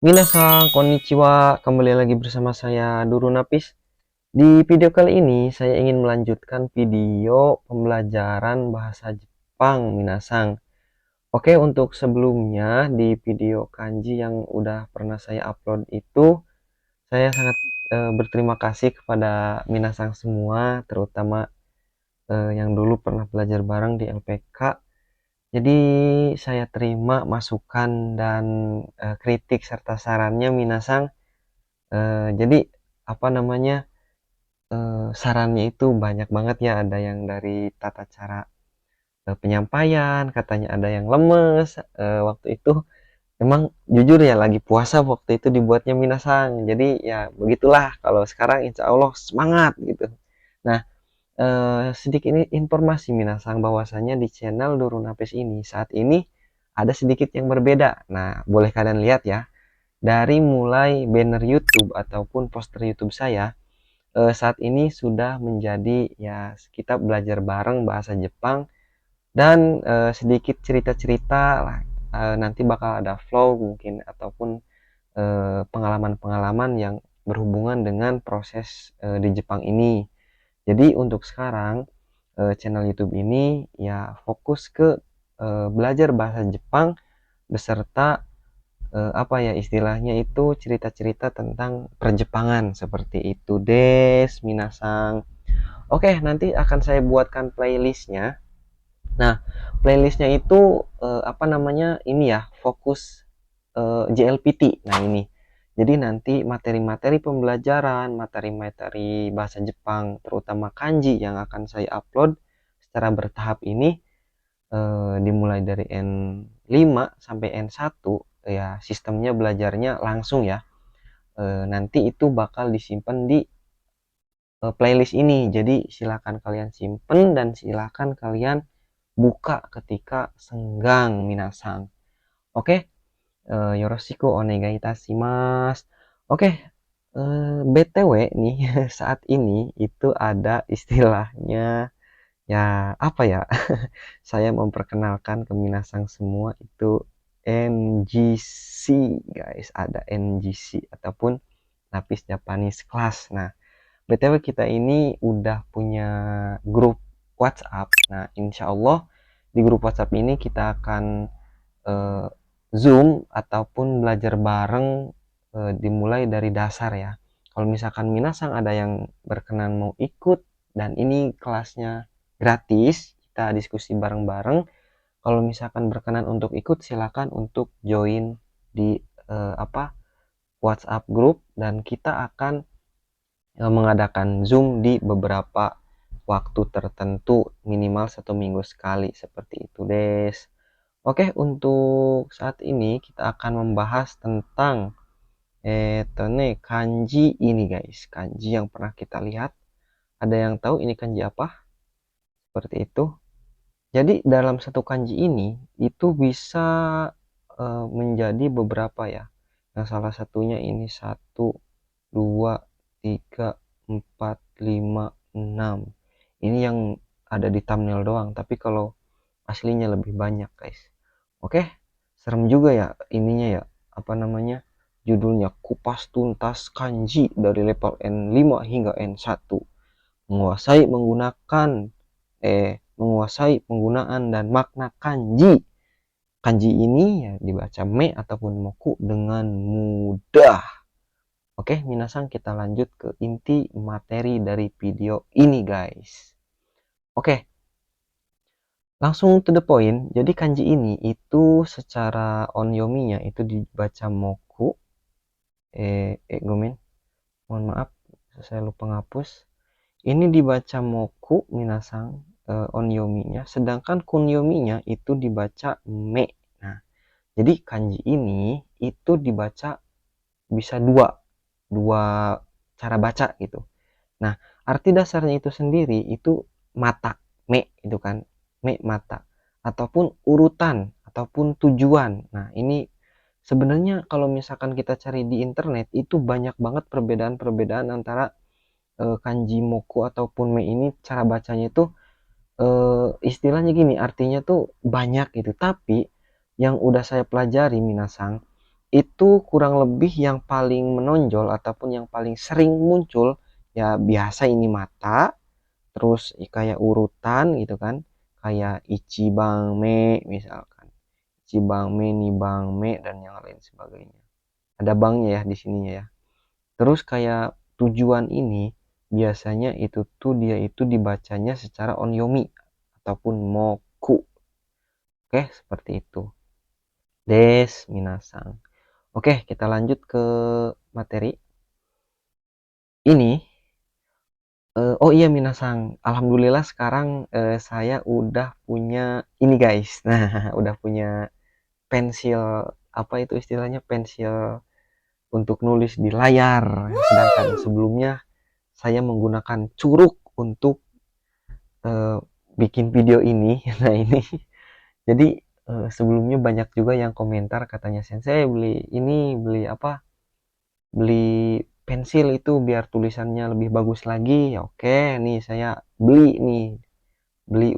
Minasan, konnichiwa. Kembali lagi bersama saya Duru Napis. Di video kali ini saya ingin melanjutkan video pembelajaran bahasa Jepang Minasang. Oke, untuk sebelumnya di video kanji yang udah pernah saya upload itu saya sangat berterima kasih kepada Minasang semua, terutama yang dulu pernah belajar bareng di LPK. Jadi saya terima masukan dan kritik serta sarannya Minasang. Jadi apa namanya, sarannya itu banyak banget ya, ada yang dari tata cara, penyampaian, katanya ada yang lemes, waktu itu memang jujur ya lagi puasa waktu itu dibuatnya Minasang. Jadi ya begitulah, kalau sekarang insya Allah semangat gitu. Nah, sedikit ini informasi Minasang bahwasanya di channel Durunapis ini saat ini ada sedikit yang berbeda. Nah, boleh kalian lihat ya, dari mulai banner YouTube ataupun poster YouTube saya, saat ini sudah menjadi ya kita belajar bareng bahasa Jepang dan sedikit cerita-cerita lah, nanti bakal ada vlog mungkin ataupun pengalaman-pengalaman yang berhubungan dengan proses di Jepang ini. Jadi untuk sekarang channel YouTube ini ya fokus ke belajar bahasa Jepang beserta apa ya istilahnya itu cerita-cerita tentang perjepangan seperti itu des minasang. Oke, nanti akan saya buatkan playlistnya. Nah, playlistnya itu apa namanya ini ya, fokus JLPT. Nah ini, jadi nanti materi-materi pembelajaran, materi-materi bahasa Jepang terutama kanji yang akan saya upload secara bertahap ini, dimulai dari N5 sampai N1 ya, sistemnya belajarnya langsung ya. Nanti itu bakal disimpan di playlist ini. Jadi silakan kalian simpen dan silakan kalian buka ketika senggang minasang. Oke, yoroshiku onegai itashimasu. Oke, BTW nih saat ini itu ada istilahnya ya apa ya? Saya memperkenalkan ke minasang semua itu NGC guys, ada NGC ataupun Napis Japanese Class. Nah, BTW kita ini udah punya grup WhatsApp. Nah, insya Allah di grup WhatsApp ini kita akan eh, Zoom ataupun belajar bareng, dimulai dari dasar ya. Kalau misalkan Minasang ada yang berkenan mau ikut dan ini kelasnya gratis, kita diskusi bareng-bareng. Kalau misalkan berkenan untuk ikut, silakan untuk join di apa WhatsApp grup dan kita akan mengadakan Zoom di beberapa waktu tertentu minimal 1 minggu sekali seperti itu des. Oke, untuk saat ini kita akan membahas tentang kanji ini guys, kanji yang pernah kita lihat. Ada yang tahu ini kanji apa? Seperti itu. Jadi dalam satu kanji ini itu bisa menjadi beberapa ya. Yang salah satunya ini 1, 2, 3, 4, 5, 6. Ini yang ada di thumbnail doang, tapi kalau aslinya lebih banyak guys. Oke, serem juga ya ininya ya, apa namanya, judulnya kupas tuntas kanji dari level N5 hingga N1, menguasai penggunaan dan makna kanji. Kanji ini ya dibaca me ataupun moku dengan mudah. Oke, minasang kita lanjut ke inti materi dari video ini guys. Oke, langsung to the point. Jadi kanji ini itu secara onyominya itu dibaca moku. Gomen, mohon maaf, saya lupa ngapus. Ini dibaca moku minasang, onyominya, sedangkan kunyominya itu dibaca me. Nah, jadi kanji ini itu dibaca bisa dua cara baca gitu. Nah, arti dasarnya itu sendiri itu mata, me itu kan, me mata, ataupun urutan, ataupun tujuan. Nah, ini sebenarnya kalau misalkan kita cari di internet itu banyak banget perbedaan-perbedaan antara kanji moku ataupun me ini, cara bacanya itu istilahnya gini, artinya tuh banyak gitu. Tapi yang udah saya pelajari minasang, itu kurang lebih yang paling menonjol ataupun yang paling sering muncul ya biasa ini mata, terus kayak urutan gitu kan, kayak Ichibang Me misalkan, Ichibang Me, Nibang Me, dan yang lain sebagainya. Ada bangnya ya di sininya ya. Terus kayak tujuan ini biasanya itu tuh dia itu dibacanya secara onyomi ataupun moku. Oke, seperti itu. Des minasang. Oke, kita lanjut ke materi. Ini oh iya minasang, alhamdulillah sekarang saya udah punya ini guys. Nah, udah punya pensil, apa itu istilahnya, pensil untuk nulis di layar. Sedangkan sebelumnya saya menggunakan curug untuk eh, bikin video ini. Nah ini jadi sebelumnya banyak juga yang komentar katanya, Sensei beli ini, beli apa, beli pensil itu biar tulisannya lebih bagus lagi. Ya oke, nih saya beli nih,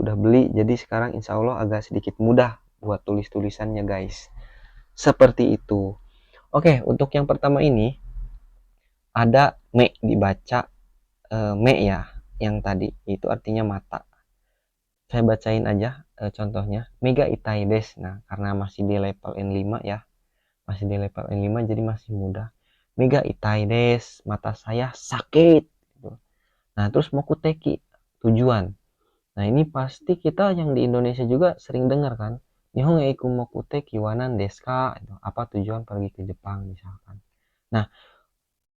udah beli, jadi sekarang insya Allah agak sedikit mudah buat tulis-tulisannya guys, seperti itu. Oke, untuk yang pertama ini ada me dibaca me ya, yang tadi itu artinya mata. Saya bacain aja contohnya. Mega itai des. Nah, karena masih di level N5 ya. Masih di level N5 jadi masih mudah. Mega itai des. Mata saya sakit. Nah, terus mokuteki. Tujuan. Nah, ini pasti kita yang di Indonesia juga sering dengar kan. Nihon eiku mokuteki wanan desu ka? Apa tujuan pergi ke Jepang misalkan. Nah,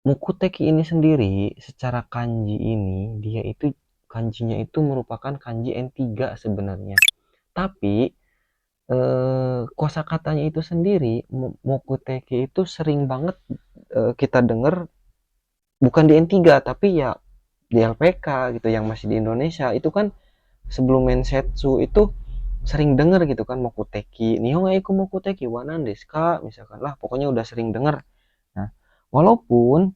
mokuteki ini sendiri secara kanji ini dia itu kanjinya itu merupakan kanji N3 sebenarnya. Tapi kosakatanya itu sendiri mokuteki itu sering banget kita dengar bukan di N3 tapi ya di LPK gitu yang masih di Indonesia itu kan sebelum Mensetsu itu sering denger gitu kan mokuteki, nihon eiku mokuteki wanan desu ka misalkan, lah pokoknya udah sering denger. Nah, walaupun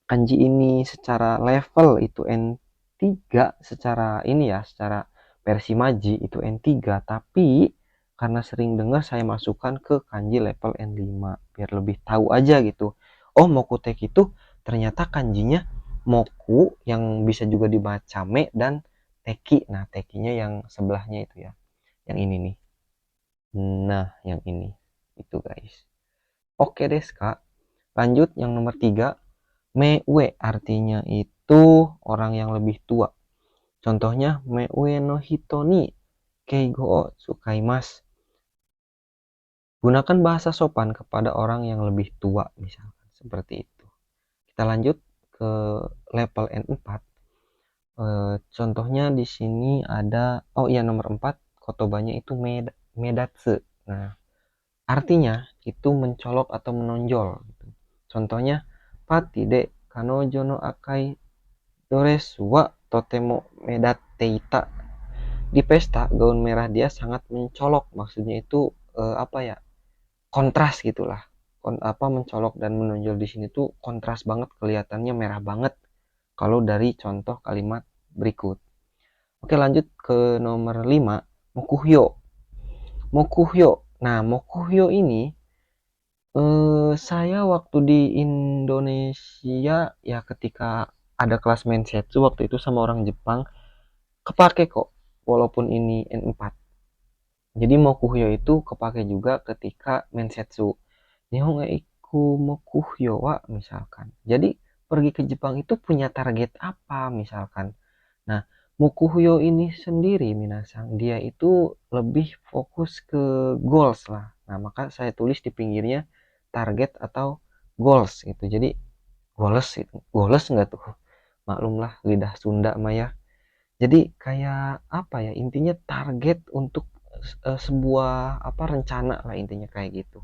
kanji ini secara level itu N3, secara ini ya, secara versi Maji itu N3, tapi karena sering dengar saya masukkan ke kanji level N5 biar lebih tahu aja gitu. Oh, mokuteki itu ternyata kanjinya moku yang bisa juga dibaca me dan teki. Nah, tekinya yang sebelahnya itu ya. Yang ini nih. Nah, yang ini. Itu guys. Oke deh, Kak. Lanjut yang nomor 3. Mewe artinya itu orang yang lebih tua. Contohnya mewe no hito ni keigo o tsukaimasu. Gunakan bahasa sopan kepada orang yang lebih tua misalkan seperti itu. Kita lanjut ke level N4. Contohnya di sini ada oh iya nomor 4 kotobanya itu medatsu. Nah, artinya itu mencolok atau menonjol gitu. Contohnya pati de kanojo no akai dores wa totemo medatteita. Di pesta gaun merah dia sangat mencolok, maksudnya itu apa ya, kontras gitulah. Apa mencolok dan menonjol di sini tuh kontras banget, kelihatannya merah banget kalau dari contoh kalimat berikut. Oke, lanjut ke nomor 5, mokuhyo. Mokuhyo. Nah, mokuhyo ini saya waktu di Indonesia ya ketika ada kelas Mensetsu waktu itu sama orang Jepang kepake kok walaupun ini N4. Jadi mokuhyo itu kepake juga ketika Mensetsu. Nihon iku mokuhyo wa misalkan. Jadi pergi ke Jepang itu punya target apa misalkan. Nah, mokuhyo ini sendiri minasang dia itu lebih fokus ke goals lah. Nah, maka saya tulis di pinggirnya target atau goals gitu. Jadi goals enggak tuh? Maklumlah lidah Sunda Maya. Jadi kayak apa ya, intinya target untuk sebuah apa rencana lah intinya kayak gitu.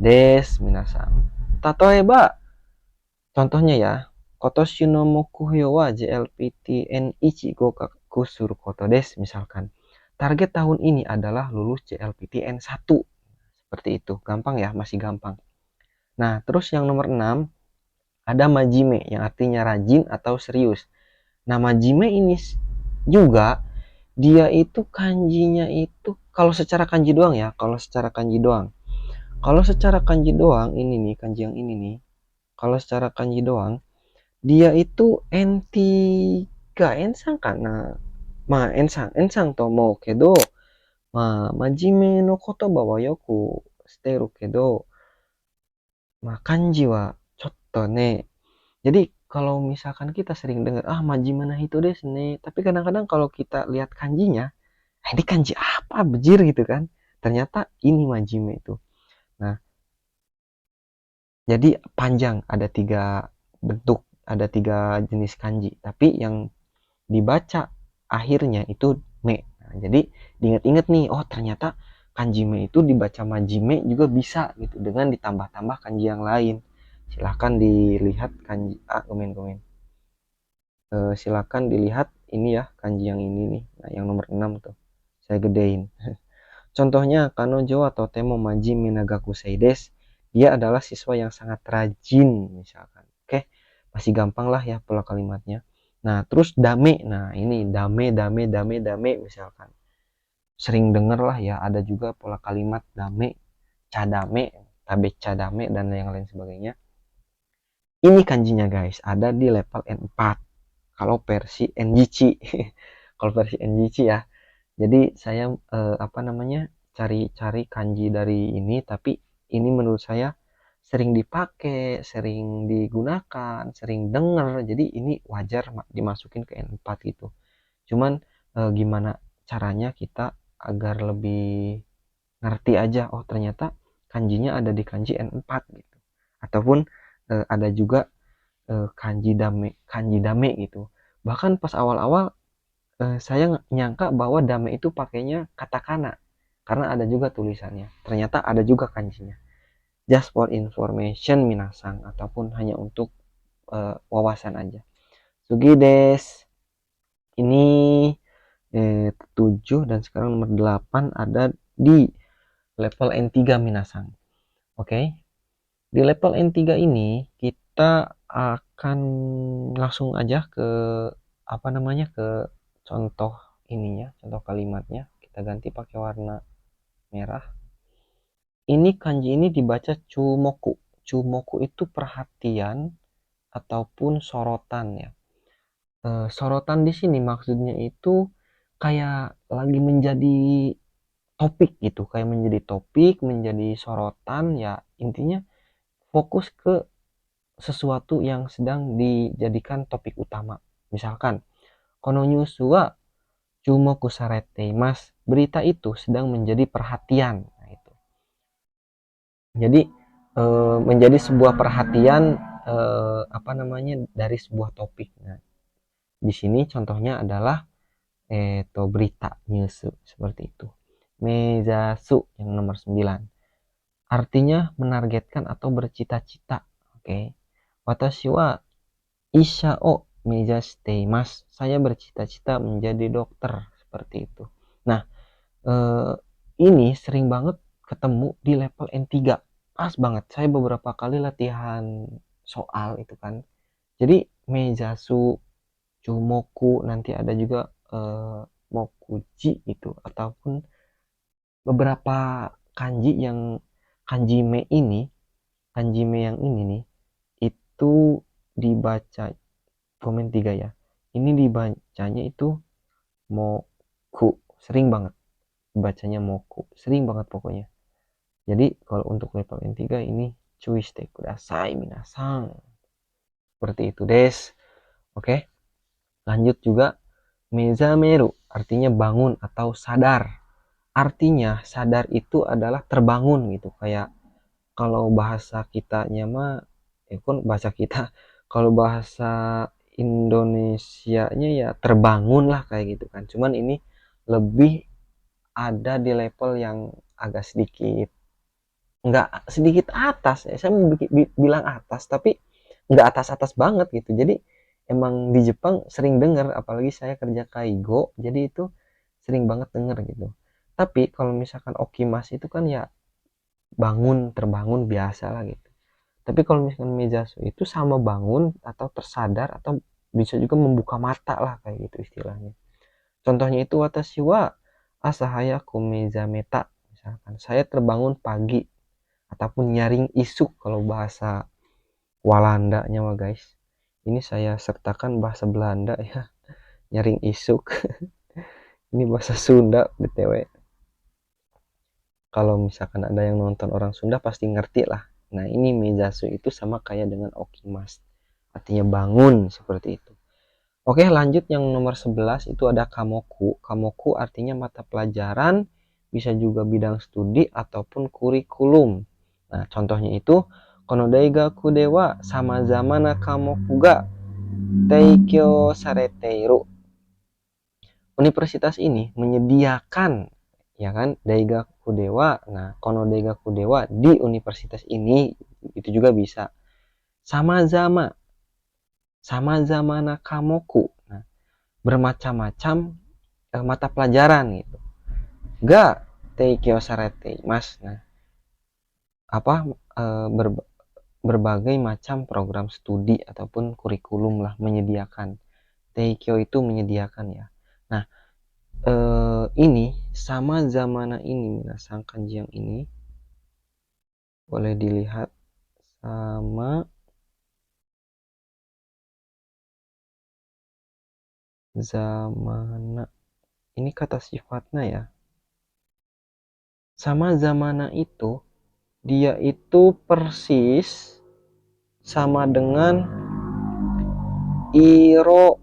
Des minasang. Tatoeba, contohnya ya, Kotoshi no mokugyo wa JLPT N1 gokaku suru koto des misalkan. Target tahun ini adalah lulus JLPT N1. Seperti itu. Gampang ya, masih gampang. Nah, terus yang nomor 6 ada majime yang artinya rajin atau serius. Nah, majime ini juga dia itu kanjinya itu kalau secara kanji doang ya, kalau secara kanji doang. Kalau secara kanji doang, ini nih kanji yang ini nih. Kalau secara kanji doang, dia itu N3 ensang kana. Ma ensang to mou kedo, ma majime no kotoba wa yoku shiteru kedo, ma kanji wa chotto ne. Jadi kalau misalkan kita sering dengar majime na hito desu ne, tapi kadang-kadang kalau kita lihat kanjinya, ini kanji apa bejir gitu kan. Ternyata ini majime itu. Nah, jadi panjang, ada 3 bentuk, ada 3 jenis kanji, tapi yang dibaca akhirnya itu me. Nah, jadi diingat-ingat nih, oh ternyata kanji me itu dibaca majime juga bisa gitu dengan ditambah-tambah kanji yang lain. Silahkan dilihat kanji komen-komen. Silakan dilihat ini ya kanji yang ini nih. Nah, yang nomor 6 tuh. Saya gedein. Contohnya Kanojo atau Temo Majime Nagaku Seides. Dia adalah siswa yang sangat rajin misalkan. Oke, masih gampang lah ya pola kalimatnya. Nah, terus dame. Nah, ini dame misalkan. Sering denger lah ya, ada juga pola kalimat dame, cadame, tabe cadame dan yang lain sebagainya. Ini kanjinya guys, ada di level N4. Kalau versi NGC. Kalau versi NGC ya. Jadi saya cari-cari kanji dari ini, tapi ini menurut saya sering dipakai, sering digunakan, sering denger. Jadi ini wajar dimasukin ke N4 gitu. Cuman gimana caranya kita agar lebih ngerti aja, oh ternyata kanjinya ada di kanji N4 gitu. Ataupun ada juga kanji dame gitu. Bahkan pas awal-awal saya nyangka bahwa dame itu pakainya katakana karena ada juga tulisannya. Ternyata ada juga kanjinya. Just for information minasang, ataupun hanya untuk wawasan aja. Sugi des. Ini 7 dan sekarang nomor 8 ada di level N3 minasang. Oke. Di level N3 ini kita akan langsung aja ke ke contoh ininya, contoh kalimatnya. Kita ganti pakai warna merah. Ini kanji ini dibaca chumoku. Chumoku itu perhatian ataupun sorotan ya. Sorotan di sini maksudnya itu kayak lagi menjadi topik gitu, kayak menjadi topik, menjadi sorotan ya, intinya fokus ke sesuatu yang sedang dijadikan topik utama. Misalkan kono nyusu wa chumoku sarete mas, berita itu sedang menjadi perhatian. Nah, itu jadi menjadi sebuah perhatian dari sebuah topik. Nah, di sini contohnya adalah berita news seperti itu. Mezasu yang nomor 9. Artinya menargetkan atau bercita-cita. Oke. Watashi wa isha o mejashite imasu. Saya bercita-cita menjadi dokter seperti itu. Nah, ini sering banget ketemu di level N3. Pas banget. Saya beberapa kali latihan soal itu kan. Jadi mejasu, chumoku, nanti ada juga mokuji itu, ataupun beberapa kanji yang kanji me yang ini nih itu dibaca komen 3 ya. Ini dibacanya itu moku, sering banget bacanya moku, sering banget pokoknya. Jadi kalau untuk level N3 ini cuy shite kudasai minasang. Seperti itu des. Oke, lanjut juga mezameru, artinya bangun atau sadar. Artinya sadar itu adalah terbangun gitu, kayak kalau bahasa kitanya mah bahasa kita, kalau bahasa Indonesianya ya terbangun lah kayak gitu kan. Cuman ini lebih ada di level yang agak sedikit, nggak sedikit atas ya, saya mau bilang atas tapi nggak atas-atas banget gitu. Jadi emang di Jepang sering denger, apalagi saya kerja kaigo, jadi itu sering banget denger gitu. Tapi kalau misalkan okimas itu kan ya bangun, terbangun biasa lah gitu. Tapi kalau misalkan mejasu itu sama bangun atau tersadar, atau bisa juga membuka mata lah kayak gitu istilahnya. Contohnya itu watashi wa asahaya kumezameta, misalkan saya terbangun pagi ataupun nyaring isuk kalau bahasa Walandanya mah guys. Ini saya sertakan bahasa Belanda ya, nyaring isuk. Ini bahasa Sunda BTW. Kalau misalkan ada yang nonton orang Sunda pasti ngerti lah. Nah, ini mejasu itu sama kayak dengan okimas. Artinya bangun seperti itu. Oke, lanjut yang nomor 11 itu ada kamoku. Kamoku artinya mata pelajaran, bisa juga bidang studi ataupun kurikulum. Nah, contohnya itu Konodaiga kudewa sama zamana kamoku ga teikyo sareteiru. Universitas ini menyediakan ya kan Daigaku Dewa. Nah, Kono Daigaku Dewa di universitas ini itu juga bisa. Sama-sama zamana kamoku. Nah, bermacam-macam mata pelajaran gitu. Ga teikyo sarete mas. Nah, apa berbagai macam program studi ataupun kurikulum lah menyediakan. Teikyo itu menyediakan ya. Nah, ini sama zamana ini minasan kanji yang ini boleh dilihat sama zamana ini kata sifatnya ya. Sama zamana itu dia itu persis sama dengan iro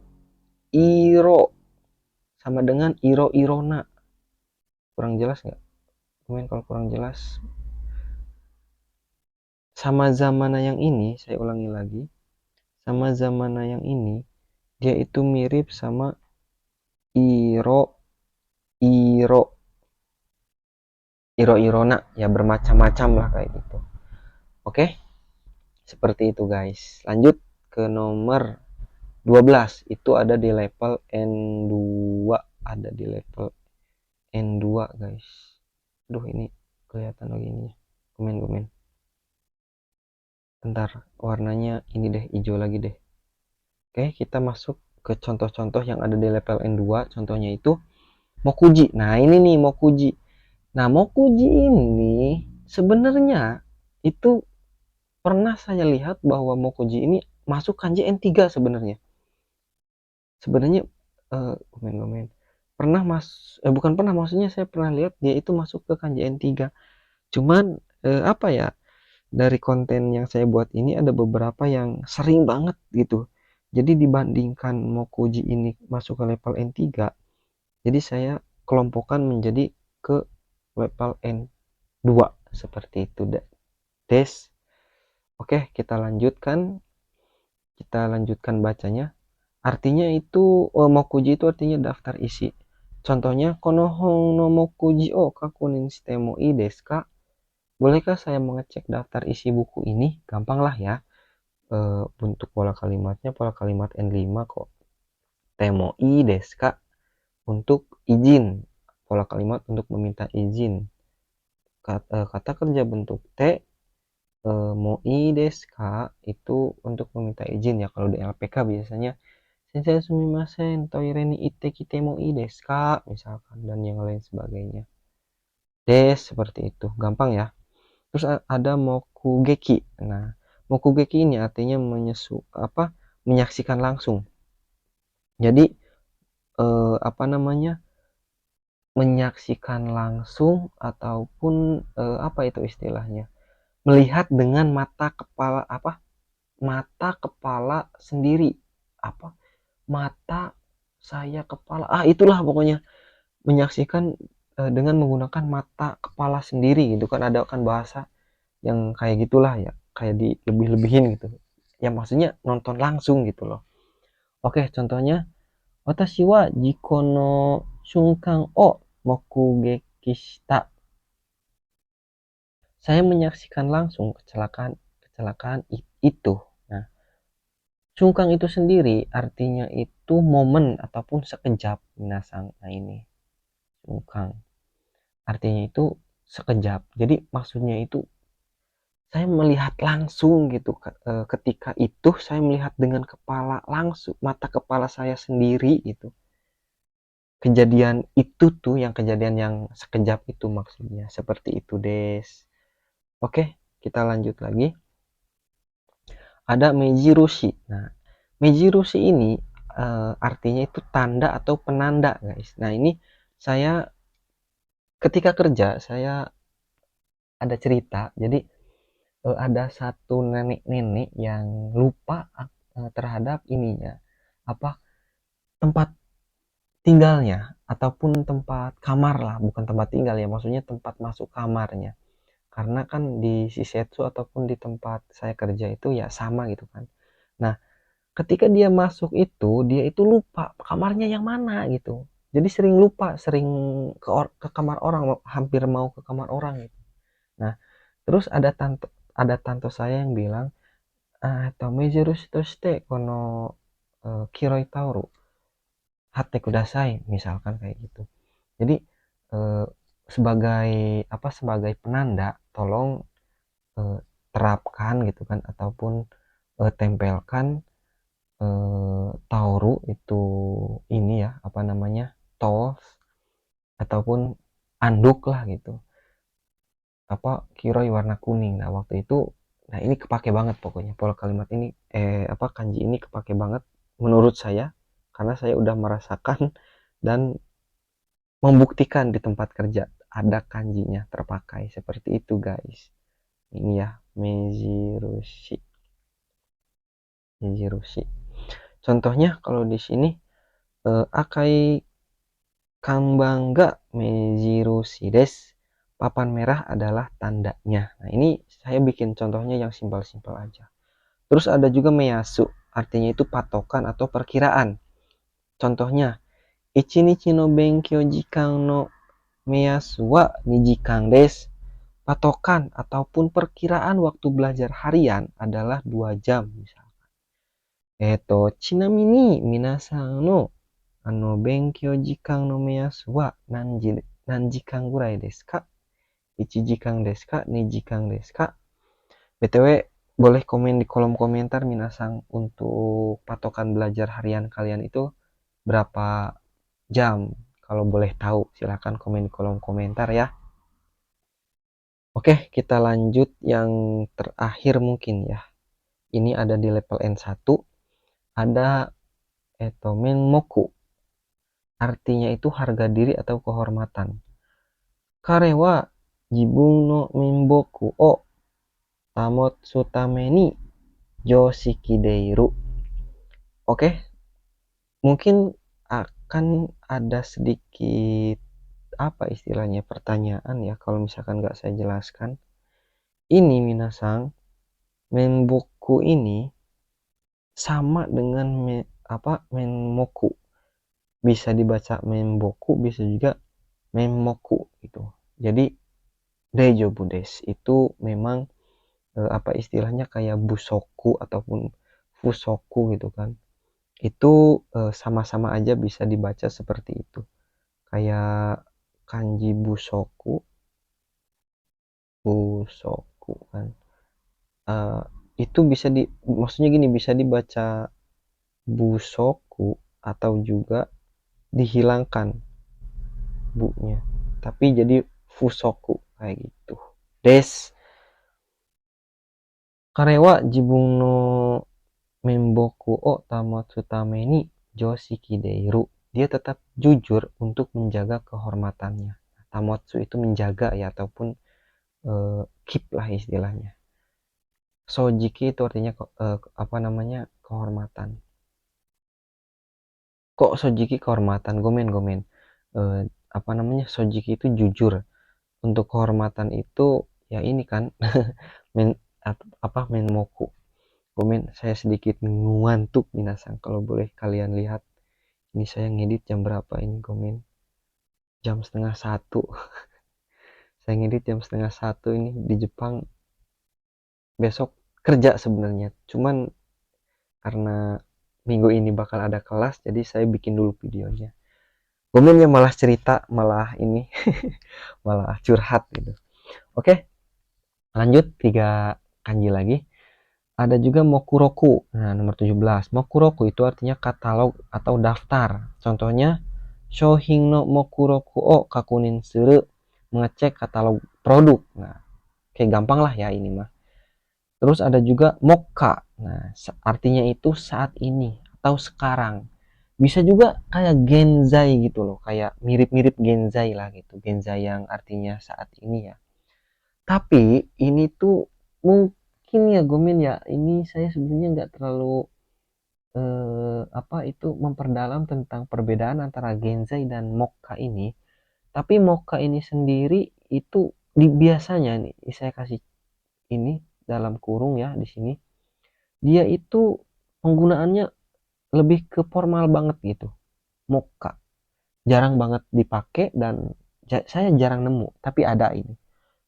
sama dengan irona. Kurang jelas nggak? Komen kalau kurang jelas. Sama zamana yang ini saya ulangi lagi. Sama zamana yang ini dia itu mirip sama iro irona ya, bermacam-macam lah kayak gitu. Oke, seperti itu guys. Lanjut ke nomor 12 itu ada di level N2, ada di level N2 guys. Aduh, ini kelihatan lagi ini. Komen. Bentar, warnanya ini deh, hijau lagi deh. Oke, kita masuk ke contoh-contoh yang ada di level N2. Contohnya itu Mokuji. Nah, ini nih Mokuji. Nah, Mokuji ini sebenarnya itu pernah saya lihat bahwa Mokuji ini masuk kanji N3 sebenarnya. Sebenarnya komen. Pernah bukan pernah, maksudnya saya pernah lihat dia itu masuk ke kanji N3. Cuman apa ya? Dari konten yang saya buat ini ada beberapa yang sering banget gitu. Jadi dibandingkan Mokuji ini masuk ke level N3, jadi saya kelompokkan menjadi ke level N2 seperti itu des. Oke, kita lanjutkan bacanya. Artinya itu Mokuji itu artinya daftar isi. Contohnya konohong no Mokuji o kakunin shitemo ii desu ka? Bolehkah saya mengecek daftar isi buku ini? Gampang lah ya. Untuk pola kalimatnya pola kalimat N5 kok. Temo ii desu ka? Untuk izin. Pola kalimat untuk meminta izin. Kata kerja bentuk T moi desu ka itu untuk meminta izin ya. Kalau di LPK biasanya sensei sumimasen toire ni itte kite moi desu ka misalkan, dan yang lain sebagainya. Des seperti itu, gampang ya. Terus ada mokugeki. Nah, mokugeki ini artinya menyaksikan langsung. Jadi menyaksikan langsung ataupun apa itu istilahnya? Melihat dengan mata kepala sendiri. Mata saya kepala. Itulah pokoknya menyaksikan dengan menggunakan mata kepala sendiri gitu kan, ada kan bahasa yang kayak gitulah ya, kayak di lebih-lebihin gitu ya, maksudnya nonton langsung gitu loh. Oke, contohnya watashi wa jiko no shunkan o mokugeki shita. Saya menyaksikan langsung kecelakaan itu. Nah, shunkan itu sendiri artinya itu momen ataupun sekejap minasang. Nah, ini shunkan artinya itu sekejap, jadi maksudnya itu saya melihat langsung gitu. Ketika itu saya melihat dengan kepala langsung, mata kepala saya sendiri gitu. Kejadian itu tuh yang kejadian yang sekejap itu maksudnya. Seperti itu des. Oke, kita lanjut lagi. Ada Meiji-rushi. Nah, Meiji-rushi ini artinya itu tanda atau penanda, guys. Nah, ini saya ketika kerja, saya ada cerita. Jadi ada satu nenek-nenek yang lupa terhadap ininya, apa, tempat tinggalnya ataupun tempat kamar lah, bukan tempat tinggal ya, maksudnya tempat masuk kamarnya. Karena kan di Shisetsu ataupun di tempat saya kerja itu ya sama gitu kan. Nah, ketika dia masuk itu, dia itu lupa kamarnya yang mana gitu. Jadi sering lupa, sering ke kamar orang, hampir mau ke kamar orang gitu. Nah, terus ada tante saya yang bilang, "Tomejirushi toshite kono kiroi tauru hatte kudasai," misalkan kayak gitu. Jadi eh, sebagai sebagai penanda, tolong terapkan gitu kan, ataupun tempelkan tauru itu, ini ya, apa namanya, tools ataupun anduk lah gitu, kiroi warna kuning. Nah, waktu itu, nah ini kepake banget pokoknya pola kalimat ini, kanji ini kepake banget menurut saya, karena saya udah merasakan dan membuktikan di tempat kerja ada kanjinya terpakai seperti itu, guys. Ini ya, Meiji Rushi. Contohnya kalau di sini, Akai Kambangga Meiji Rushi des. Papan merah adalah tandanya. Nah, ini saya bikin contohnya yang simpel-simpel aja. Terus ada juga Meyasu, artinya itu patokan atau perkiraan. Contohnya, Ichinichi no benkyou jikan no Meyasu wa 2 jikan desu. Patokan ataupun perkiraan waktu belajar harian adalah 2 jam misalnya. Chinamini minasan no benkyou jikan no meyasu wa nanjikan gurai desu ka? 1 jikan desu ka? 2 jikan desu ka? BTW, boleh komen di kolom komentar minasan, untuk patokan belajar harian kalian itu berapa jam. Kalau boleh tahu, silahkan komen di kolom komentar ya. Oke, kita lanjut yang terakhir mungkin ya. Ini ada di level N1, ada menmoku. Artinya itu harga diri atau kehormatan. Kare wa jibun no menboku o tamotsu tame ni joshiki deiru. Oke, mungkin akan ada sedikit apa istilahnya, pertanyaan ya kalau misalkan nggak saya jelaskan. Ini minasang, menboku ini sama dengan menmoku. Bisa dibaca menboku, bisa juga menmoku gitu. Jadi dejobu desu itu memang apa istilahnya kayak busoku ataupun fusoku gitu kan. Itu sama-sama aja bisa dibaca seperti itu. Kayak kanji busoku kan. Itu bisa maksudnya gini, bisa dibaca busoku atau juga dihilangkan bunya, tapi jadi fusoku kayak gitu. Des karewa jibun no menboku o tamatsu tame ni joshiki deiru. Dia tetap jujur untuk menjaga kehormatannya. Tamatsu itu menjaga ya, ataupun keep lah istilahnya. Sojiki itu artinya kehormatan. Kok sojiki kehormatan? Gomen. Sojiki itu jujur. Untuk kehormatan itu ya ini kan, menmoku. Gomen, saya sedikit ngantuk minasang. Kalau boleh kalian lihat, ini saya ngedit jam berapa ini, gomen? Jam 12:30. Saya ngedit jam 12:30 ini di Jepang. Besok kerja sebenarnya, cuman karena minggu ini bakal ada kelas, jadi saya bikin dulu videonya. Gomennya malah cerita, malah ini malah curhat gitu. Oke, lanjut 3 kanji lagi. Ada juga mokuroku. Nah, nomor 17. Mokuroku itu artinya katalog atau daftar. Contohnya, Shohin no mokuroku o kakunin suru, mengecek katalog produk. Nah, kayak gampang lah ya ini mah. Terus ada juga mokka. Nah, artinya itu saat ini atau sekarang. Bisa juga kayak genzai gitu loh, kayak mirip-mirip genzai lah gitu. Genzai yang artinya saat ini ya. Tapi ini tuh mungkin ya Gomin ya, ini saya sebenarnya nggak terlalu apa itu memperdalam tentang perbedaan antara genzai dan mokka ini. Tapi mokka ini sendiri itu biasanya nih saya kasih ini dalam kurung ya di sini. Dia itu penggunaannya lebih ke formal banget gitu. Mokka jarang banget dipakai dan saya jarang nemu, tapi ada ini.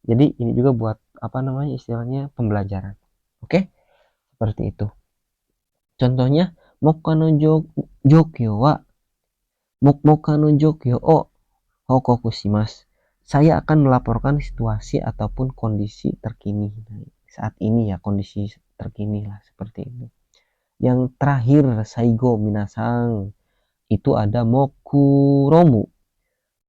Jadi ini juga buat apa namanya istilahnya pembelajaran. Oke, seperti itu. Contohnya mokka no jokyo wa mokka no jokyo o hokoku shimasu. Saya akan melaporkan situasi ataupun kondisi terkini saat ini ya, kondisi terkini lah seperti itu. Yang terakhir saigo minasang itu ada mokuromu.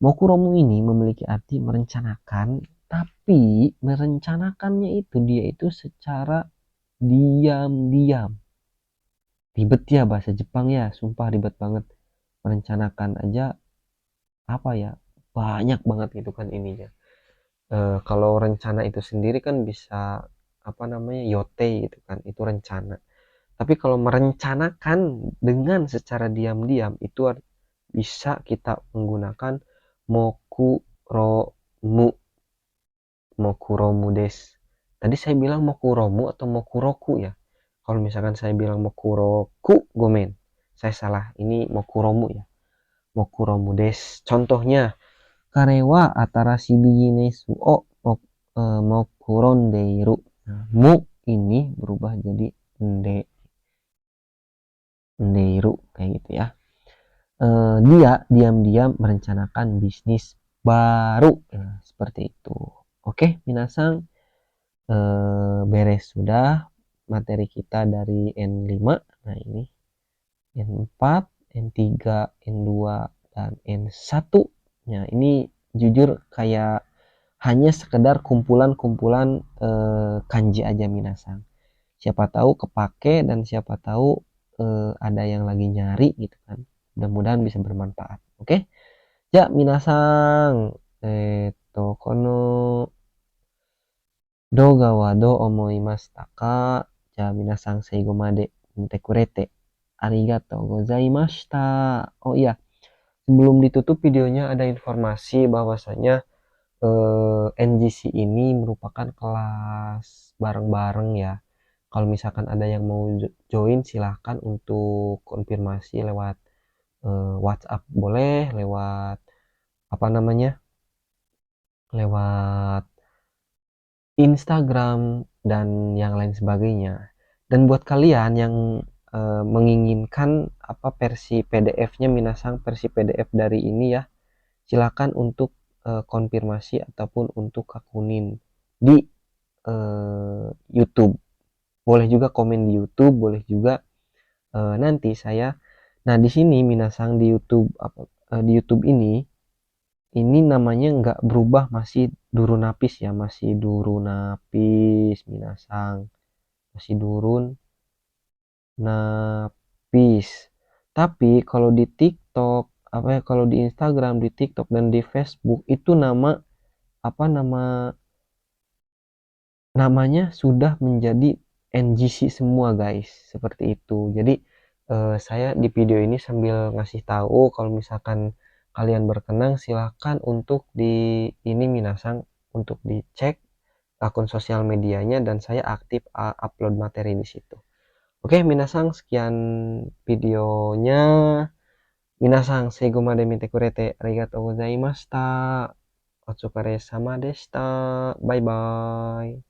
Mokuromu ini memiliki arti merencanakan, tapi merencanakannya itu dia itu secara diam-diam. Ribet ya bahasa Jepang ya, sumpah ribet banget. Merencanakan aja apa ya, banyak banget gitu kan ininya. Kalau rencana itu sendiri kan bisa apa namanya yote gitu kan, itu rencana. Tapi kalau merencanakan dengan secara diam-diam itu bisa kita menggunakan mokuromu. Mokuromu des. Tadi saya bilang mokuromu atau mokuroku ya. Kalau misalkan saya bilang mokuroku gomen, saya salah. Ini mokuromu ya. Mokuromu des. Contohnya karewa atarashi bijinesu o mokurondeiru. Nah, mu ini berubah jadi ndeiru kayak gitu ya. Dia diam-diam merencanakan bisnis baru. Nah, seperti itu. Oke, minasang, beres sudah materi kita dari N5. Nah, ini N4, N3, N2, dan N1. Nah, ini jujur kayak hanya sekedar kumpulan-kumpulan kanji aja minasang. Siapa tahu kepake dan siapa tahu ada yang lagi nyari gitu kan. Mudah-mudahan bisa bermanfaat. Oke? Ya, minasang. Kono 動画はどう思いましたか？じゃあ皆さん最後まで見てくれてありがとうございました。Oh iya, sebelum ditutup videonya ada informasi bahwasanya NGC ini merupakan kelas bareng-bareng ya. Kalau misalkan ada yang mau join silahkan untuk konfirmasi lewat WhatsApp boleh, lewat apa namanya? Lewat Instagram dan yang lain sebagainya. Dan buat kalian yang menginginkan apa versi PDF-nya minasang versi PDF dari ini ya, silakan untuk konfirmasi ataupun untuk akunin di YouTube. Boleh juga komen di YouTube, boleh juga nanti saya. Nah, di sini minasang di YouTube di YouTube ini namanya nggak berubah, masih durun napis ya, masih durun napis minasang, masih durun napis. Tapi kalau di TikTok apa ya, kalau di Instagram, di TikTok dan di Facebook itu namanya sudah menjadi NGC semua guys, seperti itu. Jadi saya di video ini sambil ngasih tahu kalau misalkan kalian berkenan silahkan untuk di ini minasang untuk dicek akun sosial medianya dan saya aktif upload materi di situ. Oke, minasang sekian videonya. Minasang seigo made mite kurete arigatou gozaimashita. Otsukare sama deshita. Bye bye.